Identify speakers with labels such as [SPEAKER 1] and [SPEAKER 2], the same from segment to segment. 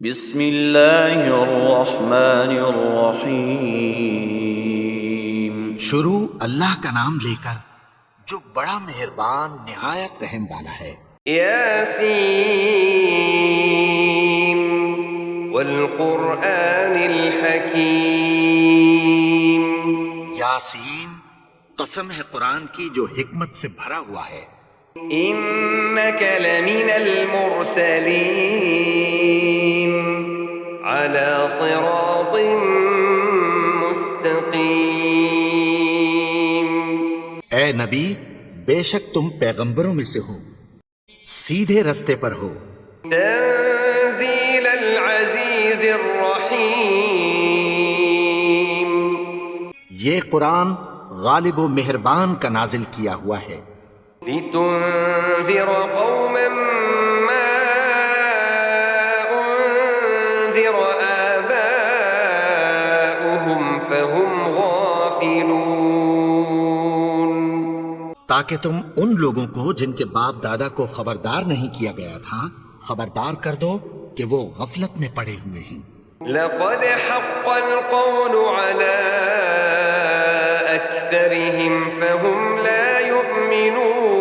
[SPEAKER 1] بسم اللہ الرحمن الرحیم۔
[SPEAKER 2] شروع اللہ کا نام لے کر جو بڑا مہربان نہایت رحم والا ہے۔
[SPEAKER 3] یاسین والقرآن الحکیم۔
[SPEAKER 2] یاسین، قسم ہے قرآن کی جو حکمت سے بھرا ہوا ہے۔
[SPEAKER 3] انک لمن المرسلین علی صراط مستقیم۔
[SPEAKER 2] اے نبی، بے شک تم پیغمبروں میں سے ہو، سیدھے رستے پر ہو۔
[SPEAKER 3] تنزیل العزیز الرحیم۔
[SPEAKER 2] یہ قرآن غالب و مہربان کا نازل کیا ہوا ہے۔
[SPEAKER 3] لتنذر قوما ما انذر آباؤهم فهم غافلون۔
[SPEAKER 2] تاکہ تم ان لوگوں کو جن کے باپ دادا کو خبردار نہیں کیا گیا تھا خبردار کر دو کہ وہ غفلت میں پڑے ہوئے ہیں۔
[SPEAKER 3] لقد حق القول على أكثرهم فهم لا يؤمنون۔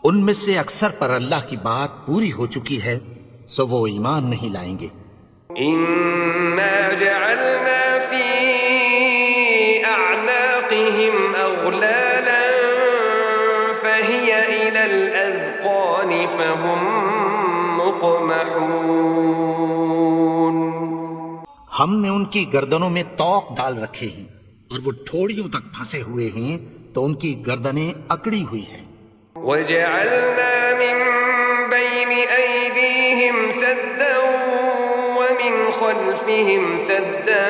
[SPEAKER 2] ان میں سے اکثر پر اللہ کی بات پوری ہو چکی ہے، سو وہ ایمان نہیں لائیں گے۔
[SPEAKER 3] إنا جعلنا في أعناقهم أغلالا فهي إلى الأذقان فهم مقمحون۔
[SPEAKER 2] ہم نے ان کی گردنوں میں طوق ڈال رکھے ہیں اور وہ ٹھوڑیوں تک پھنسے ہوئے ہیں تو ان کی گردنیں اکڑی ہوئی ہیں۔
[SPEAKER 3] وجعلنا من بين أيديهم سدا ومن خلفهم سدا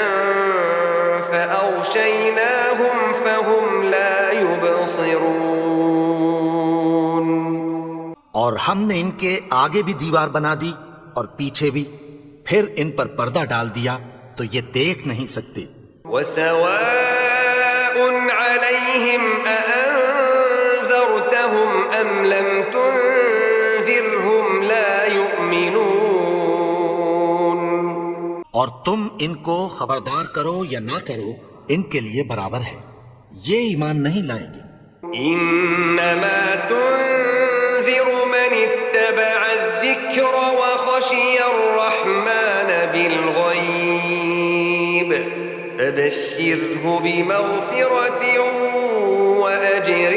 [SPEAKER 3] فأغشيناهم فهم لا يبصرون۔
[SPEAKER 2] اور ہم نے ان کے آگے بھی دیوار بنا دی اور پیچھے بھی، پھر ان پر پردہ ڈال دیا تو یہ دیکھ نہیں سکتے۔
[SPEAKER 3] وسواء عليهم أأنذرتهم أم لم تنذرهم لا يؤمنون۔
[SPEAKER 2] اور تم ان کو خبردار کرو یا نہ کرو، ان کے لیے برابر ہے، یہ ایمان نہیں لائیں گے۔
[SPEAKER 3] إنما تنذر من اتبع الذكر وخشي الرحمن بالغيب فبشره بمغفرة وأجر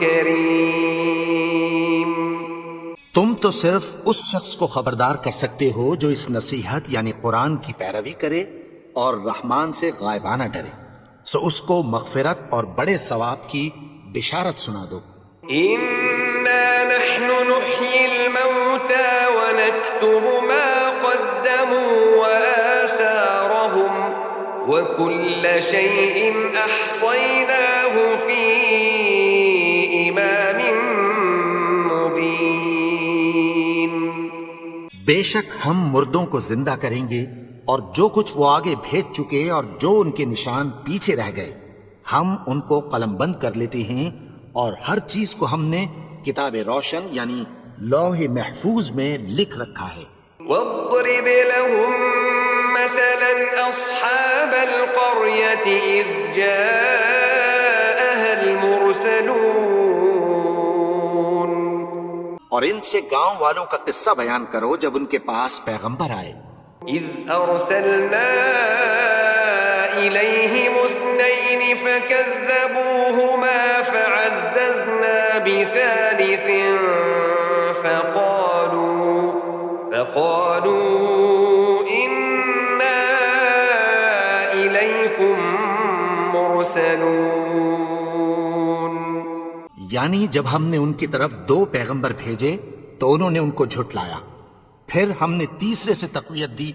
[SPEAKER 3] كريم۔
[SPEAKER 2] تم تو صرف اس شخص کو خبردار کر سکتے ہو جو اس نصیحت یعنی قرآن کی پیروی کرے اور رحمان سے غائبانہ ڈرے، سو اس کو مغفرت اور بڑے ثواب کی بشارت سنا دو۔
[SPEAKER 3] إنا نحن نحيي الموتى ونكتب ما قدموا وآثارهم وكل شيء أحصيناه في إمام مبين۔
[SPEAKER 2] بے شک ہم مردوں کو زندہ کریں گے اور جو کچھ وہ آگے بھیج چکے اور جو ان کے نشان پیچھے رہ گئے ہم ان کو قلم بند کر لیتے ہیں، اور ہر چیز کو ہم نے کتاب روشن یعنی لوح محفوظ میں لکھ رکھا ہے۔
[SPEAKER 3] واضرب لهم مثلا أصحاب القرية إذ جاءها المرسلون۔
[SPEAKER 2] اور ان سے گاؤں والوں کا قصہ بیان کرو جب ان کے پاس پیغمبر آئے۔
[SPEAKER 3] إذ أرسلنا إليهم اثنين فكذبوهما فعززنا بثالث فقالوا إنا إليكم مرسلون۔
[SPEAKER 2] یعنی جب ہم نے ان کی طرف 2 پیغمبر بھیجے تو انہوں نے ان کو جھٹلایا، پھر ہم نے تیسرے سے تقویت دی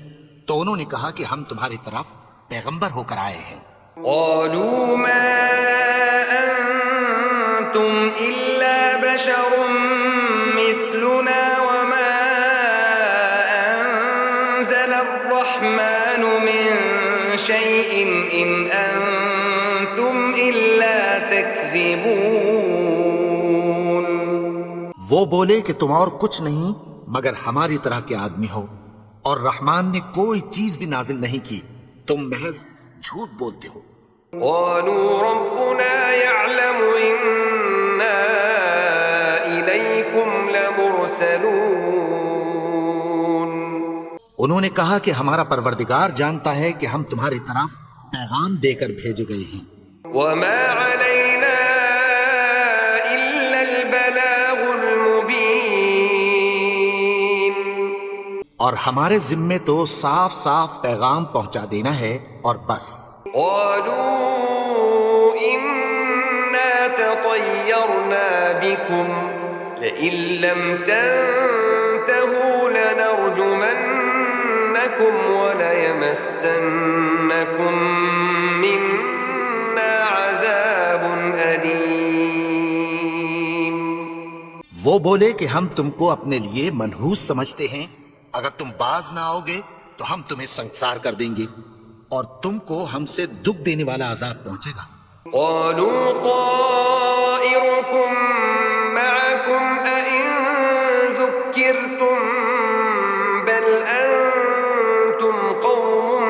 [SPEAKER 2] تو انہوں نے کہا کہ ہم تمہاری طرف پیغمبر ہو کر آئے ہیں۔
[SPEAKER 3] قالوا ما أنتم إلا بشر مثلنا وما أنزل الرحمن من شيء إن أنتم إلا تكذبون۔
[SPEAKER 2] وہ بولے کہ تم اور کچھ نہیں مگر ہماری طرح کے آدمی ہو، اور رحمان نے کوئی چیز بھی نازل نہیں کی، تم محض جھوٹ بولتے ہو۔
[SPEAKER 3] قالوا ربنا يعلم إنا إليكم لمرسلون
[SPEAKER 2] انہوں نے کہا کہ ہمارا پروردگار جانتا ہے کہ ہم تمہاری طرف پیغام دے کر بھیجے گئے ہیں،
[SPEAKER 3] وما علينا إلا البلاغ المبين
[SPEAKER 2] اور ہمارے ذمے تو صاف صاف پیغام پہنچا دینا ہے اور بس۔
[SPEAKER 3] قالوا إنا تطيرنا بكم لئن لم تنتهوا لنرجمنكم وليمسنكم منا عذاب أليم۔
[SPEAKER 2] وہ بولے کہ ہم تم کو اپنے لیے منحوس سمجھتے ہیں، اگر تم باز نہ آؤ گے تو ہم تمہیں سنسار کر دیں گے اور تم کو ہم سے دکھ دینے والا عذاب پہنچے گا۔
[SPEAKER 3] قالوا طائركم معكم أئن ذكرتم بل أنتم قوم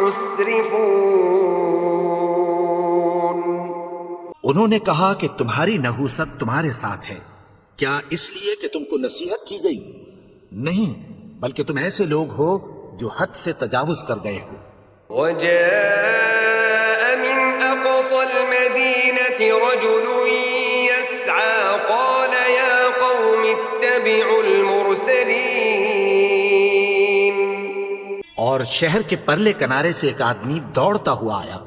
[SPEAKER 3] مسرفون۔
[SPEAKER 2] انہوں نے کہا کہ تمہاری نحوست تمہارے ساتھ ہے، کیا اس لیے کہ تم کو نصیحت کی گئی؟ نہیں، بلکہ تم ایسے لوگ ہو جو حد سے تجاوز کر گئے ہو۔
[SPEAKER 3] وجاء من أقصى المدينة رجل يسعى قال يا قوم اتبعوا المرسلين۔
[SPEAKER 2] اور شہر کے پرلے کنارے سے ایک آدمی دوڑتا ہوا آیا،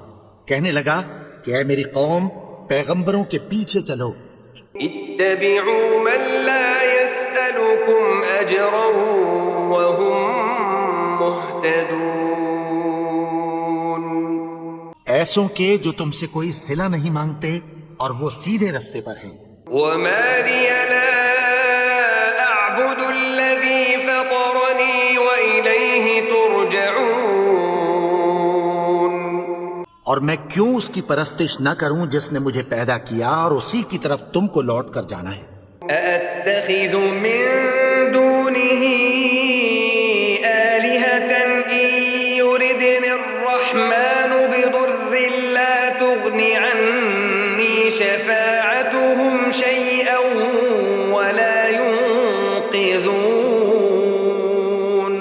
[SPEAKER 2] کہنے لگا کہ اے میری قوم، پیغمبروں کے پیچھے چلو۔
[SPEAKER 3] اتبعوا من لا يسألكم أجرا وهم مهتدون۔
[SPEAKER 2] ایسوں کے جو تم سے کوئی صلہ نہیں مانگتے اور وہ سیدھے رستے پر ہیں۔
[SPEAKER 3] وما لي لا أعبد الذي فطرني وإليه ترجعون۔
[SPEAKER 2] اور میں کیوں اس کی پرستش نہ کروں جس نے مجھے پیدا کیا اور اسی کی طرف تم کو لوٹ کر جانا ہے۔
[SPEAKER 3] أأتخذ من دونه آلهة إن يردني الرحمن بضر لا تغن عني شفاعتهم شيئا ولا ينقذون۔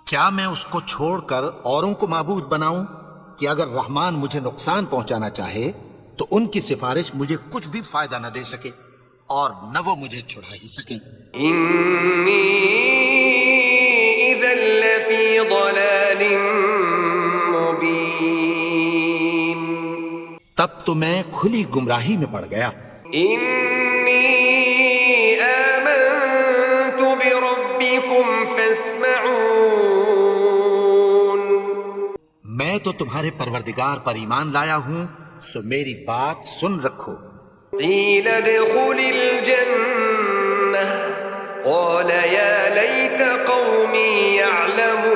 [SPEAKER 2] کیا میں اس کو چھوڑ کر اوروں کو معبود بناؤں کہ اگر رحمان مجھے نقصان پہنچانا چاہے تو ان کی سفارش مجھے کچھ بھی فائدہ نہ دے سکے اور نہ وہ مجھے چھڑا ہی سکیں۔
[SPEAKER 3] إني إذا لفي ضلال مبين۔
[SPEAKER 2] تب تو میں کھلی گمراہی میں پڑ گیا۔
[SPEAKER 3] إني آمنت بربكم فاسمعون۔
[SPEAKER 2] میں تو تمہارے پروردگار پر ایمان لایا ہوں، سو میری بات سن رکھو۔
[SPEAKER 3] قيل ادخل الجنة قال يا ليت قومي يعلمون۔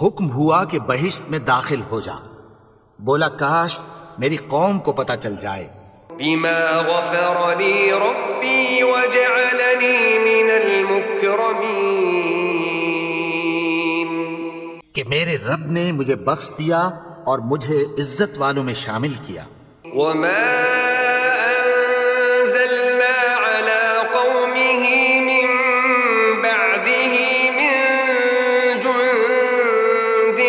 [SPEAKER 2] حکم ہوا کہ بہشت میں داخل ہو جا، بولا کاش میری قوم کو پتہ چل جائے۔
[SPEAKER 3] بما غفر لي ربي وجعلني من المكرمين۔
[SPEAKER 2] کہ میرے رب نے مجھے بخش دیا اور مجھے عزت والوں میں شامل کیا۔
[SPEAKER 3] وما أنزلنا على قومه من بعده من جند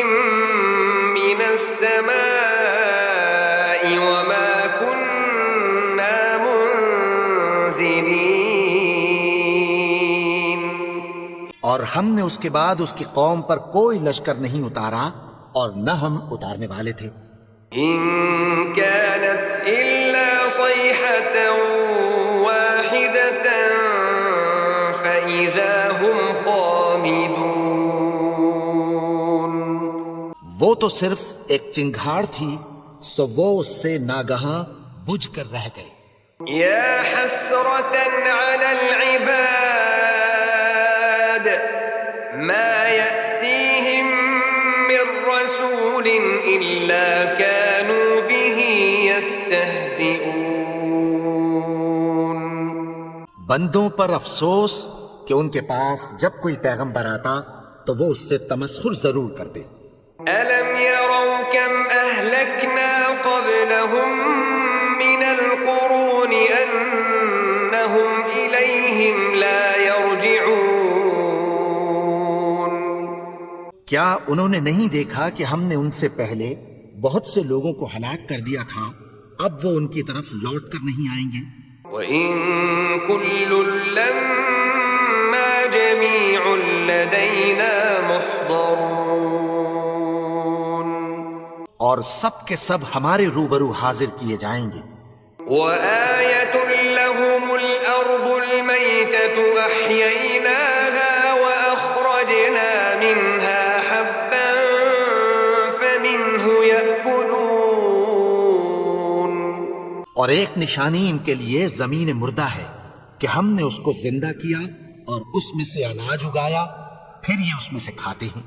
[SPEAKER 3] من السماء وما كنا منزلين۔
[SPEAKER 2] اور ہم نے اس کے بعد اس کی قوم پر کوئی لشکر نہیں اتارا اور نہ ہم اتارنے والے تھے۔
[SPEAKER 3] إن كانت إلا صيحة واحدة فإذا هم خامدون۔
[SPEAKER 2] وہ تو صرف ایک چنگھاڑ تھی، سو وہ اس سے ناگہاں بجھ کر رہ گئے۔
[SPEAKER 3] يا حسرة على العباد ما يأتيهم من رسول إلا كانوا به يستهزئون۔
[SPEAKER 2] بندوں پر افسوس کہ ان کے پاس جب کوئی پیغمبر آتا تو وہ اس سے تمسخر ضرور کرتے۔
[SPEAKER 3] أَلَمْ يَرَوْا كَمْ أَهْلَكْنَا قَبْلَهُمْ مِنَ الْقُرُونِ أَنَّهُمْ إِلَيْهِمْ لَا يَرْجِعُونَ۔
[SPEAKER 2] کیا انہوں نے نہیں دیکھا کہ ہم نے ان سے پہلے بہت سے لوگوں کو ہلاک کر دیا تھا، اب وہ ان کی طرف لوٹ کر نہیں آئیں گے؟
[SPEAKER 3] وَإِن كُلٌّ لَّمَّا جَمِيعٌ لَّدَيْنَا مُحْضَرُونَ،
[SPEAKER 2] اور سب کے سب ہمارے روبرو حاضر کیے جائیں گے۔
[SPEAKER 3] وَآيَةٌ لَّهُمُ الْأَرْضُ الْمَيْتَةُ أَحْيَيْنَاهَا وَأَخْرَجْنَا مِنْهَا حَبًّا فَمِنْهُ يَأْكُلُونَ۔
[SPEAKER 2] اور ایک نشانی ان کے لیے زمین مردہ ہے کہ ہم نے اس کو زندہ کیا اور اس میں سے اناج اگایا، پھر یہ اس میں سے کھاتے ہیں۔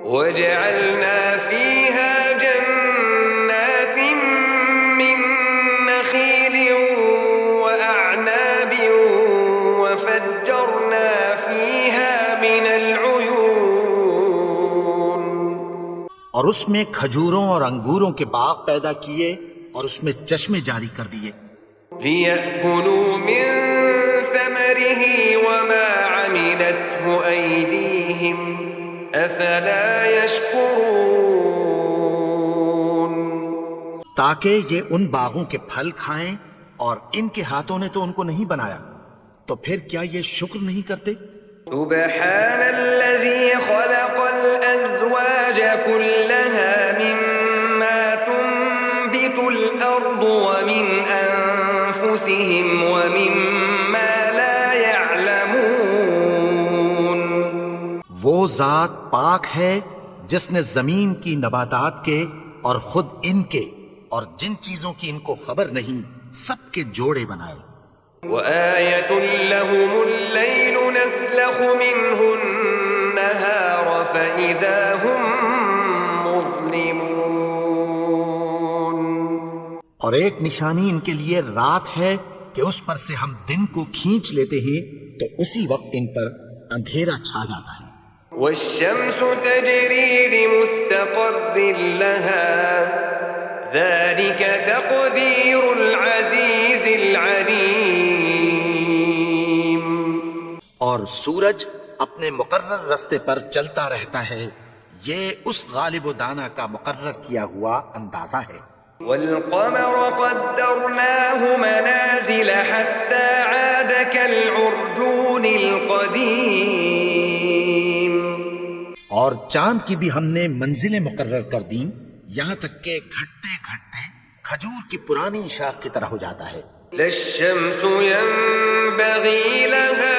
[SPEAKER 3] وَجَعَلْنَا فِيهَا جَنَّاتٍ مِّن نَّخِيلٍ وَأَعْنَابٍ وَفَجَّرْنَا فِيهَا مِنَ الْعُيُونِ،
[SPEAKER 2] اور اس میں کھجوروں اور انگوروں کے باغ پیدا کیے اور اس میں چشمے جاری کر دیے۔
[SPEAKER 3] لِيَأْكُلُوا مِن ثَمَرِهِ وَمَا عَمِلَتْهُ أَيْدِيهِمْ أَفَلَا يَشْكُرُونَ۔
[SPEAKER 2] تاکہ یہ ان باغوں کے پھل کھائیں، اور ان کے ہاتھوں نے تو ان کو نہیں بنایا، تو پھر کیا یہ شکر نہیں کرتے؟
[SPEAKER 3] سبحان الذي خلق الأزواج كلها مما تنبت الأرض ومن أنفسهم ومما لا يعلمون۔
[SPEAKER 2] وہ ذات پاک ہے جس نے زمین کی نباتات کے اور خود ان کے اور جن چیزوں کی ان کو خبر نہیں سب کے جوڑے بنائے۔
[SPEAKER 3] وآية لهم الليل نسلخ منه النهار فإذا هم مظلمون۔
[SPEAKER 2] اور ایک نشانی ان کے لیے رات ہے کہ اس پر سے ہم دن کو کھینچ لیتے ہیں تو اسی وقت ان پر اندھیرا چھا جاتا ہے۔
[SPEAKER 3] والشمس تجري لمستقر لها ذلك تقدير العزيز العليم۔
[SPEAKER 2] اور سورج اپنے مقرر راستے پر چلتا رہتا ہے، یہ اس غالب و دانا کا مقرر کیا ہوا اندازہ ہے۔
[SPEAKER 3] والقمر قدرناه منازل حتى عاد كالعرجون القديم۔
[SPEAKER 2] اور چاند کی بھی ہم نے منزلیں مقرر کر دیں، یہاں تک کہ گھٹتے گھٹتے کھجور کی پرانی شاخ کی طرح ہو جاتا ہے۔
[SPEAKER 3] لا الشمس ينبغي لها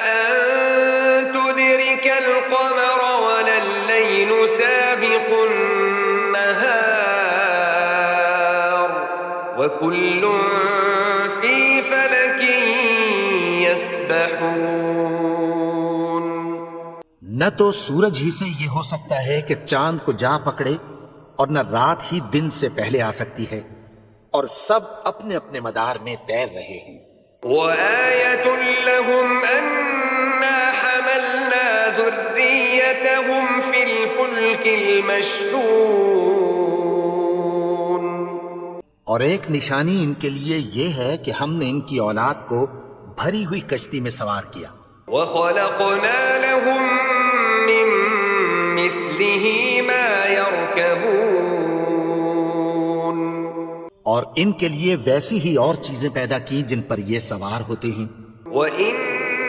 [SPEAKER 3] أن تدرك القمر ولا الليل سابق النهار وكل في فلك يسبحون۔
[SPEAKER 2] نہ تو سورج ہی سے یہ ہو سکتا ہے کہ چاند کو جا پکڑے، اور نہ رات ہی دن سے پہلے آ سکتی ہے، اور سب اپنے اپنے مدار میں تیر رہے ہیں۔
[SPEAKER 3] وآية لهم أنا حملنا ذريتهم في الفلك المشحون۔
[SPEAKER 2] اور ایک نشانی ان کے لیے یہ ہے کہ ہم نے ان کی اولاد کو بھری ہوئی کشتی میں سوار کیا۔
[SPEAKER 3] وخلقنا لهم من مثله ما يركبون۔
[SPEAKER 2] اور ان کے لیے ویسی ہی اور چیزیں پیدا کی جن پر یہ سوار ہوتے ہیں۔
[SPEAKER 3] وإن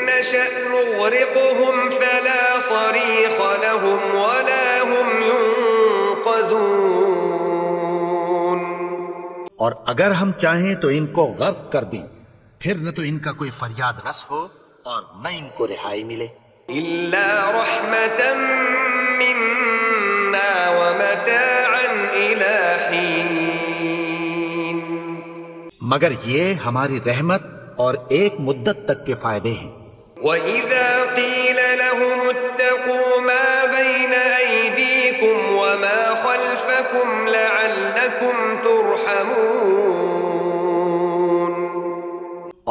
[SPEAKER 3] نشأ نغرقهم فلا صريخ لهم ولا هم ينقذون۔
[SPEAKER 2] اور اگر ہم چاہیں تو ان کو غرق کر دیں، پھر نہ تو ان کا کوئی فریاد رس ہو اور نہ ان کو رہائی ملے۔
[SPEAKER 3] إلا رحمة منا ومتاعا إلى حين۔
[SPEAKER 2] مگر یہ ہماری رحمت اور ایک مدت تک کے فائدے ہیں۔
[SPEAKER 3] وَإِذَا قِيلَ لَهُمُ اتَّقُوا مَا بَيْنَ أَيْدِيكُمْ وَمَا خَلْفَكُمْ لَعَلَّكُمْ تُرْحَمُونَ۔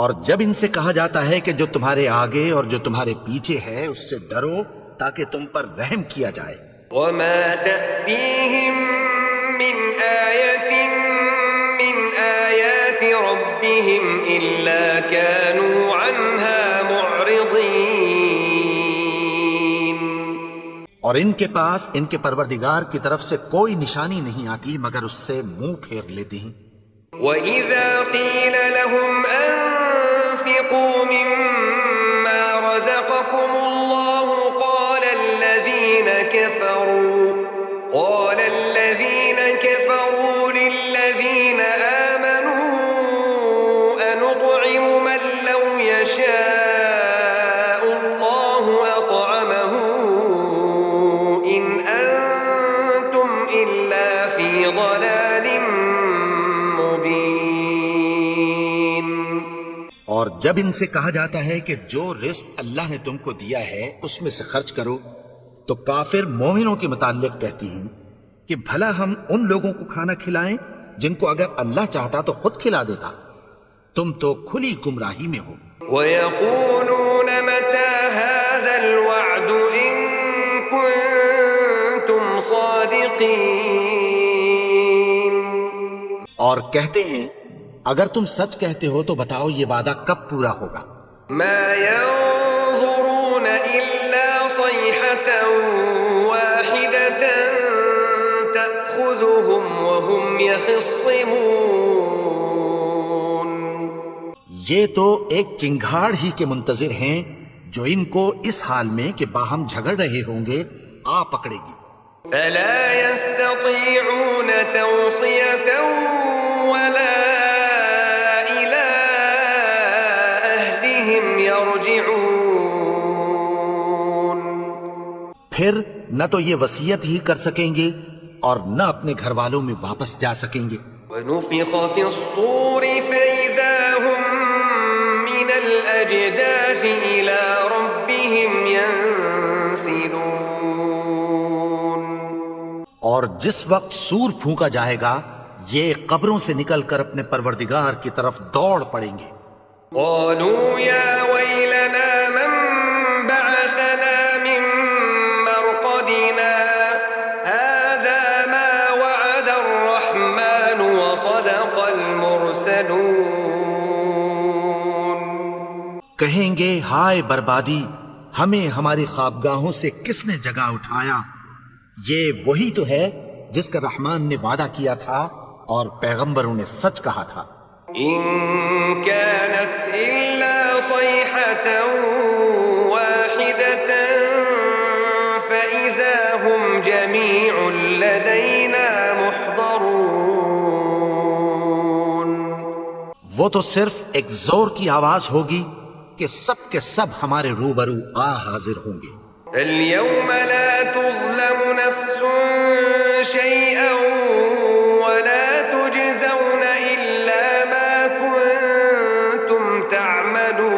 [SPEAKER 2] اور جب ان سے کہا جاتا ہے کہ جو تمہارے آگے اور جو تمہارے پیچھے ہے اس سے ڈرو تاکہ تم پر رحم کیا جائے.
[SPEAKER 3] وما تأتيهم من آية من آيات ربهم إلا كانوا عنها معرضين.
[SPEAKER 2] اور ان کے پاس ان کے پروردگار کی طرف سے کوئی نشانی نہیں آتی مگر اس سے منہ پھیر لیتے ہیں.
[SPEAKER 3] وَإِذَا قِيلَ لَهُمْ أَنفِقُوا مِمَّا رَزَقَكُمُ اللَّهُ قَالَ الَّذِينَ كَفَرُوا لِلَّذِينَ آمَنُوا أَنُطْعِمُ مَن لَّوْ يَشَاءُ اللَّهُ أَطْعَمَهُ إِنْ أَنتُمْ إِلَّا فِي ضَلَالٍ مُّبِينٍ.
[SPEAKER 2] اور جب ان سے کہا جاتا ہے کہ جو رزق اللہ نے تم کو دیا ہے اس میں سے خرچ کرو تو کافر مومنوں کے متعلق کہتی ہیں کہ بھلا ہم ان لوگوں کو کھانا کھلائیں جن کو اگر اللہ چاہتا تو خود کھلا دیتا. تم تو کھلی گمراہی میں ہو.
[SPEAKER 3] وَيَقُولُونَ مَتَى هَذَا الْوَعْدُ إِن كُنتُمْ صَادِقِينَ.
[SPEAKER 2] اور کہتے ہیں اگر تم سچ کہتے ہو تو بتاؤ یہ وعدہ کب پورا ہوگا.
[SPEAKER 3] مَا يَنظُرُونَ إِلَّا صَيْحَةً وَاحِدَةً تَأْخُذُهُمْ وَهُمْ يَخِصِّمُونَ.
[SPEAKER 2] یہ تو ایک چنگھاڑ ہی کے منتظر ہیں جو ان کو اس حال میں کہ باہم جھگڑ رہے ہوں گے آ پکڑے گی.
[SPEAKER 3] فَلَا يَسْتَطِيعُونَ تَوْصِيَةً وَلَا إِلَىٰ أَهْلِهِمْ يَرْجِعُونَ.
[SPEAKER 2] پھر نہ تو یہ وصیت ہی کر سکیں گے اور نہ اپنے گھر والوں میں واپس جا سکیں گے.
[SPEAKER 3] وَنُفِخَ فِي الصُّورِ فَإِذَا هُم مِّنَ الْأَجْدَاثِ إِلَىٰ رَبِّهِمْ يَنسِلُونَ.
[SPEAKER 2] اور جس وقت سور پھونکا جائے گا یہ قبروں سے نکل کر اپنے پروردگار کی طرف دوڑ پڑیں گے.
[SPEAKER 3] قَالُوا يَا وَيْلَنَا مَن بَعَثَنَا مِن مَّرْقَدِنَا هَٰذَا مَا وَعَدَ الرَّحْمَٰنُ وَصَدَقَ الْمُرْسَلُونَ.
[SPEAKER 2] کہیں گے ہائے بربادی ہمیں ہماری خوابگاہوں سے کس نے جگا اٹھایا. یہ وہی تو ہے جس کا رحمان نے وعدہ کیا تھا اور پیغمبروں نے سچ کہا تھا.
[SPEAKER 3] إِن كَانَتْ إِلَّا صَيْحَةً وَاحِدَةً فَإِذَا هُمْ جَمِيعٌ لَدَيْنَا مُحْضَرُونَ.
[SPEAKER 2] وہ تو صرف ایک زور کی آواز ہوگی کہ سب کے سب ہمارے روبرو آ حاضر ہوں گے.
[SPEAKER 3] فَالْيَوْمَ لَا تُظْلَمُ نَفْسٌ شَيْئًا وَلَا تُجْزَوْنَ إِلَّا مَا كُنتُمْ تَعْمَلُونَ.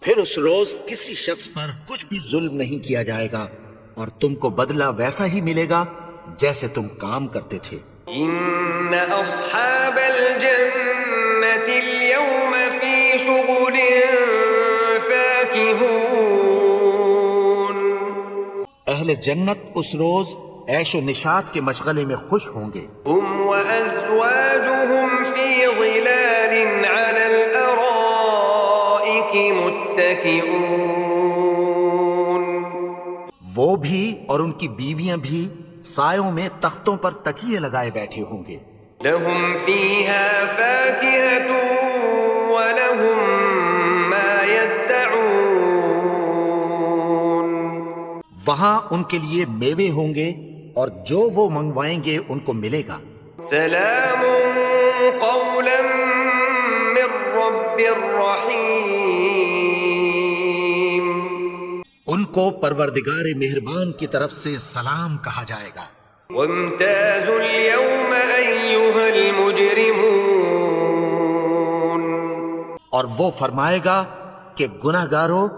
[SPEAKER 2] پھر اس روز کسی شخص پر کچھ بھی ظلم نہیں کیا جائے گا اور تم کو بدلہ ویسا ہی ملے گا جیسے تم کام کرتے تھے.
[SPEAKER 3] إِنَّ أَصْحَابَ الْجَنَّةِ الْيَوْمَ فِي شُغُلٍ فَاكِهُونَ.
[SPEAKER 2] اہل جنت اس روز عیش و نشاط کے مشغلے میں خوش ہوں گے.
[SPEAKER 3] هُمْ وَأَزْوَاجُهُمْ فِي ظِلَالٍ عَلَى الْأَرَائِكِ مُتَّكِئُونَ.
[SPEAKER 2] وہ بھی اور ان کی بیویاں بھی سایوں میں تختوں پر تکیے لگائے بیٹھے ہوں گے.
[SPEAKER 3] لَهُمْ فِيهَا فَاكِهَةٌ وَلَهُمْ مَا يَدَّعُونَ.
[SPEAKER 2] وہاں ان کے لیے میوے ہوں گے اور جو وہ منگوائیں گے ان کو ملے گا.
[SPEAKER 3] سلام قولا من رب الرحیم.
[SPEAKER 2] ان کو پروردگار مہربان کی طرف سے سلام کہا جائے گا.
[SPEAKER 3] وامتازوا اليوم أيها المجرمون.
[SPEAKER 2] اور وہ فرمائے گا کہ گناہگارو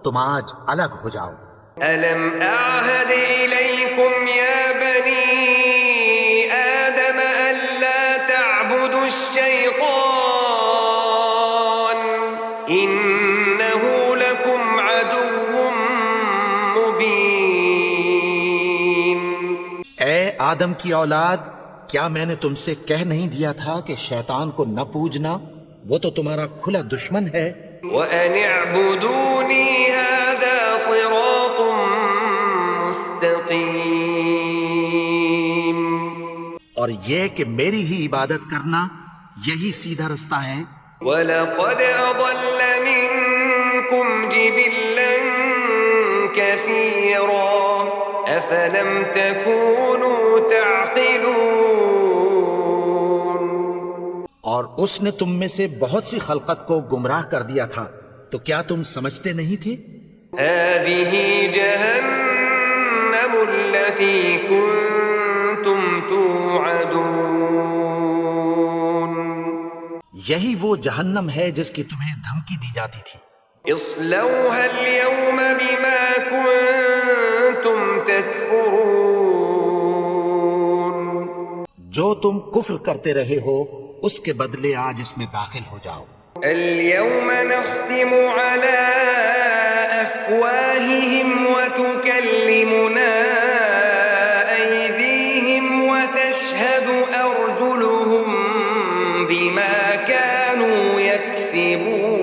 [SPEAKER 2] تم آج الگ ہو جاؤ.
[SPEAKER 3] ألم أعهد إليكم يا بني آدم ألا تعبدوا الشيطان إنه لكم عدو مبين.
[SPEAKER 2] اے آدم کی اولاد، کیا میں نے تم سے کہہ نہیں دیا تھا کہ شیطان کو نہ پوجنا؟ وہ تو تمہارا کھلا دشمن ہے.
[SPEAKER 3] وأن اعبدوني هذا صراط مستقيم.
[SPEAKER 2] اور یہ کہ میری ہی عبادت کرنا یہی سیدھا رستہ ہے.
[SPEAKER 3] وَلَقَدْ أَضَلَّ مِنكُمْ جِبِلًّا كَثِيرًا أَفَلَمْ تَكُونُوا تَعْقِلُونَ.
[SPEAKER 2] اور اس نے تم میں سے بہت سی خلقت کو گمراہ کر دیا تھا، تو کیا تم سمجھتے نہیں تھے؟
[SPEAKER 3] هَذِهِ جَهَنَّمُ الَّتِي كُنتُمْ تُوعَدُونَ.
[SPEAKER 2] یہی وہ جہنم ہے جس کی تمہیں دھمکی دی جاتی تھی.
[SPEAKER 3] اصلوها اليوم بما كنتم تكفرون.
[SPEAKER 2] جو تم کفر کرتے رہے ہو اس کے بدلے آج اس میں داخل ہو جاؤ.
[SPEAKER 3] اليوم نختم على أفواههم وتكلمنا أيديهم وتشهد أرجلهم بما كانوا يكسبون.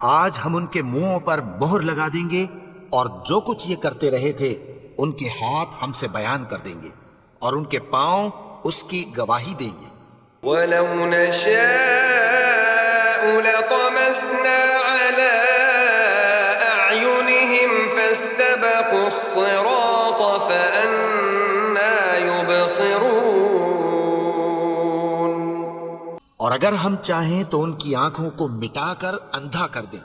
[SPEAKER 2] آج ہم ان کے منہوں پر مہر لگا دیں گے اور جو کچھ یہ کرتے رہے تھے ان کے ہاتھ ہم سے بیان کر دیں گے اور ان کے پاؤں اس کی گواہی دیں گے.
[SPEAKER 3] ولو نشاء لطمسنا على أعينهم فاستبقوا الصراط فأنى يبصرون.
[SPEAKER 2] اور اگر ہم چاہیں تو ان کی آنکھوں کو مٹا کر اندھا کر دیں،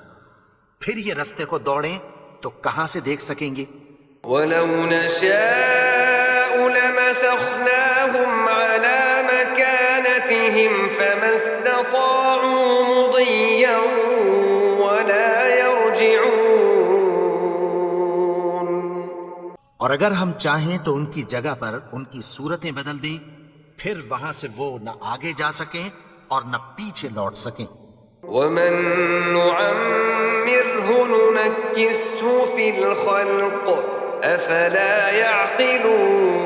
[SPEAKER 2] پھر یہ رستے کو دوڑیں تو کہاں سے دیکھ سکیں گے.
[SPEAKER 3] ولو نشاء لمسخناهم على مكانتهم فما استطاعوا مضيا ولا يرجعون.
[SPEAKER 2] اور اگر ہم چاہیں تو ان کی جگہ پر ان کی صورتیں بدل دیں، پھر وہاں سے وہ نہ آگے جا سکیں اور نہ پیچھے لوٹ سکیں.
[SPEAKER 3] ومن نعمره ننكسه في الخلق افلا يعقلون.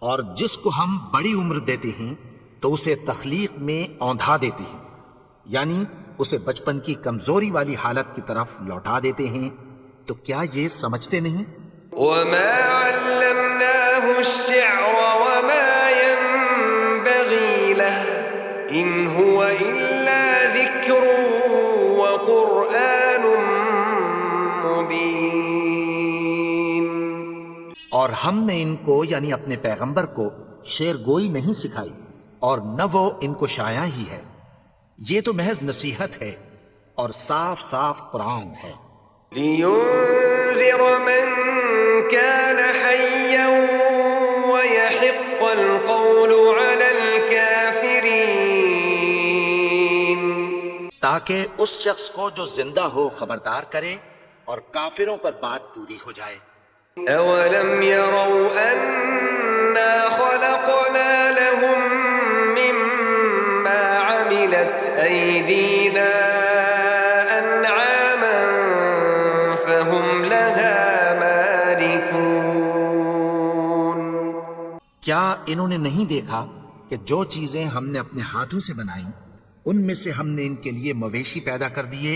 [SPEAKER 2] اور جس کو ہم بڑی عمر دیتے ہیں تو اسے تخلیق میں اوندھا دیتے ہیں، یعنی اسے بچپن کی کمزوری والی حالت کی طرف لوٹا دیتے ہیں. تو کیا یہ سمجھتے نہیں؟
[SPEAKER 3] وما علمناه الشعر وما ينبغي له ان هو الا ذكر وقرآن مبين.
[SPEAKER 2] اور ہم نے ان کو یعنی اپنے پیغمبر کو شعر گوئی نہیں سکھائی اور نہ وہ ان کو شاعر ہی ہے. یہ تو محض نصیحت ہے اور صاف صاف قرآن ہے.
[SPEAKER 3] لينذر من كان حيا ويحق القول على الكافرين.
[SPEAKER 2] تاکہ اس شخص کو جو زندہ ہو خبردار کرے اور کافروں پر بات پوری ہو جائے.
[SPEAKER 3] أولم يروا أنا خلقنا لهم مما عملت أيدينا أنعاما فهم لها مالكون.
[SPEAKER 2] کیا انہوں نے نہیں دیکھا کہ جو چیزیں ہم نے اپنے ہاتھوں سے بنائیں ان میں سے ہم نے ان کے لیے مویشی پیدا کر دیے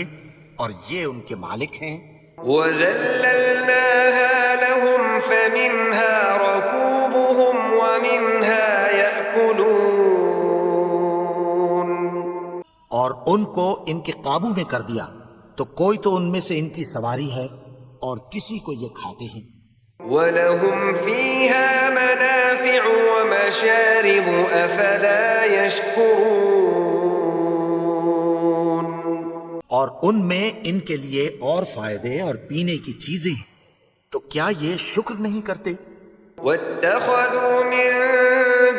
[SPEAKER 2] اور یہ ان کے مالک ہیں.
[SPEAKER 3] وَذَلَّلْنَاهَا لَهُمْ فَمِنْهَا رَكُوبُهُمْ وَمِنْهَا يَأْكُلُونَ.
[SPEAKER 2] اور ان کو ان کے قابو میں کر دیا تو کوئی تو ان میں سے ان کی سواری ہے اور کسی کو یہ کھاتے ہیں.
[SPEAKER 3] وَلَهُمْ فِيهَا مَنَافِعُ وَمَشَارِبُ أَفَلَا يَشْكُرُونَ.
[SPEAKER 2] اور ان میں ان کے لیے اور فائدے اور پینے کی چیزیں ہیں، تو کیا یہ شکر نہیں کرتے؟
[SPEAKER 3] وَاتَّخَذُوا مِن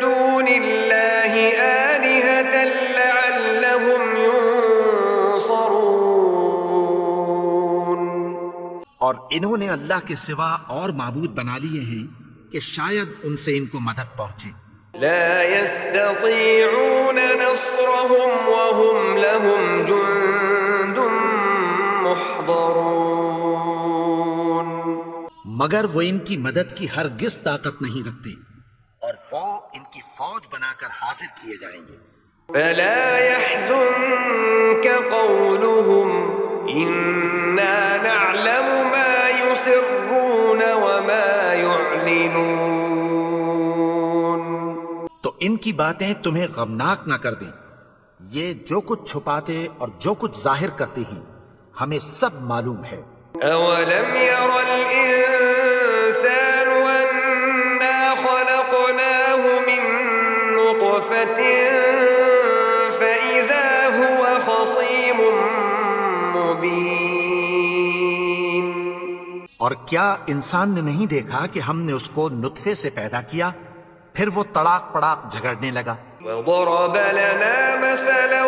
[SPEAKER 3] دُونِ اللَّهِ آلِهَةً لَعَلَّهُمْ يُنصَرُونَ.
[SPEAKER 2] اور انہوں نے اللہ کے سوا اور معبود بنا لیے ہیں کہ شاید ان سے ان کو مدد پہنچے.
[SPEAKER 3] لا يستطيعون نصرهم وهم لهم جند محضرون.
[SPEAKER 2] مگر وہ ان کی مدد کی ہرگز طاقت نہیں رکھتے اور وہ ان کی فوج بنا کر حاضر کیے جائیں گے.
[SPEAKER 3] فلا يحزنك قولهم إنا نعلم ما يسرون وما يعلنون.
[SPEAKER 2] تو ان کی باتیں تمہیں غمناک نہ کر دیں. یہ جو کچھ چھپاتے اور جو کچھ ظاہر کرتے ہیں ہمیں سب معلوم ہے.
[SPEAKER 3] أولم ير الإنسان أنا خلقناه من نطفة فإذا هو خصيم مبين.
[SPEAKER 2] اور کیا انسان نے نہیں دیکھا کہ ہم نے اس کو نطفے سے پیدا کیا پھر وہ تڑاک پڑاک جھگڑنے لگا.
[SPEAKER 3] وضرب لنا مثلا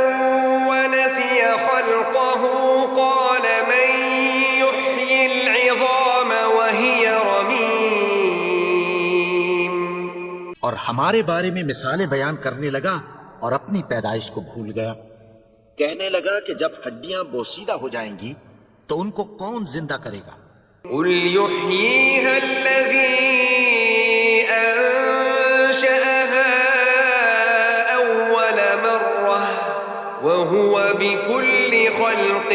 [SPEAKER 3] ونسي خلقه قال من يحيي العظام وهي رميم.
[SPEAKER 2] اور ہمارے بارے میں مثالیں بیان کرنے لگا اور اپنی پیدائش کو بھول گیا. کہنے لگا کہ جب ہڈیاں بوسیدہ ہو جائیں گی تو ان کو کون زندہ کرے گا؟
[SPEAKER 3] قل يحييها الذي أنشأها أول مرة وهو بكل خلق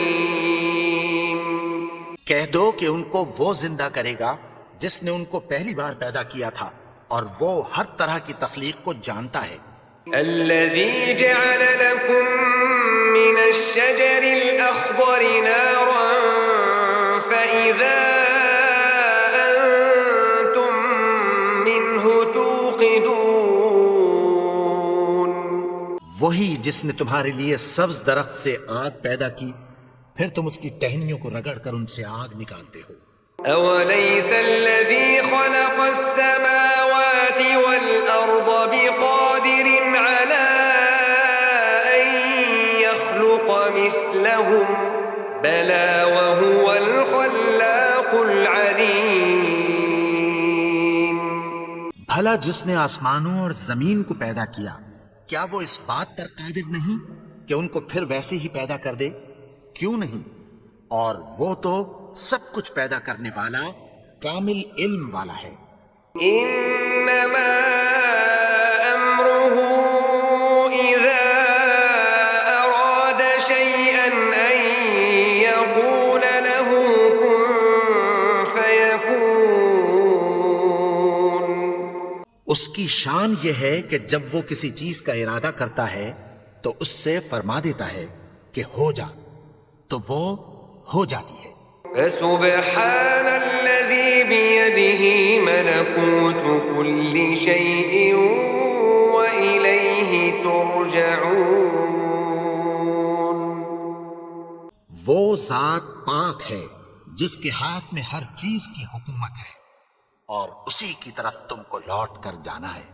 [SPEAKER 3] عليم.
[SPEAKER 2] کہہ دو کہ ان کو وہ زندہ کرے گا جس نے ان کو پہلی بار پیدا کیا تھا اور وہ ہر طرح کی تخلیق کو جانتا ہے.
[SPEAKER 3] الذي جعل لكم من الشجر الأخضر نارا فإذا أنتم منه توقدون.
[SPEAKER 2] وہی جس نے تمہارے لیے سبز درخت سے آگ پیدا کی پھر تم اس کی ٹہنیوں کو رگڑ کر ان سے آگ نکالتے ہو.
[SPEAKER 3] أوليس الذي خلق السماوات والأرض بقادر على أن يخلق مثلهم بلى وهو الخلاق العليم.
[SPEAKER 2] بھلا جس نے آسمانوں اور زمین کو پیدا کیا کیا وہ اس بات پر قادر نہیں کہ ان کو پھر ویسے ہی پیدا کر دے؟ کیوں نہیں؟ اور وہ تو سب کچھ پیدا کرنے والا کامل علم والا ہے.
[SPEAKER 3] إنما أمره إذا أراد شيئا أن يقول له كن فيكون.
[SPEAKER 2] اس کی شان یہ ہے کہ جب وہ کسی چیز کا ارادہ کرتا ہے تو اس سے فرما دیتا ہے کہ ہو جا تو وہ ہو جاتی ہے.
[SPEAKER 3] فسبحان الذي بيده ملكوت كل شيء وإليه ترجعون.
[SPEAKER 2] وہ ذات پاک ہے جس کے ہاتھ میں ہر چیز کی حکومت ہے اور اسی کی طرف تم کو لوٹ کر جانا ہے.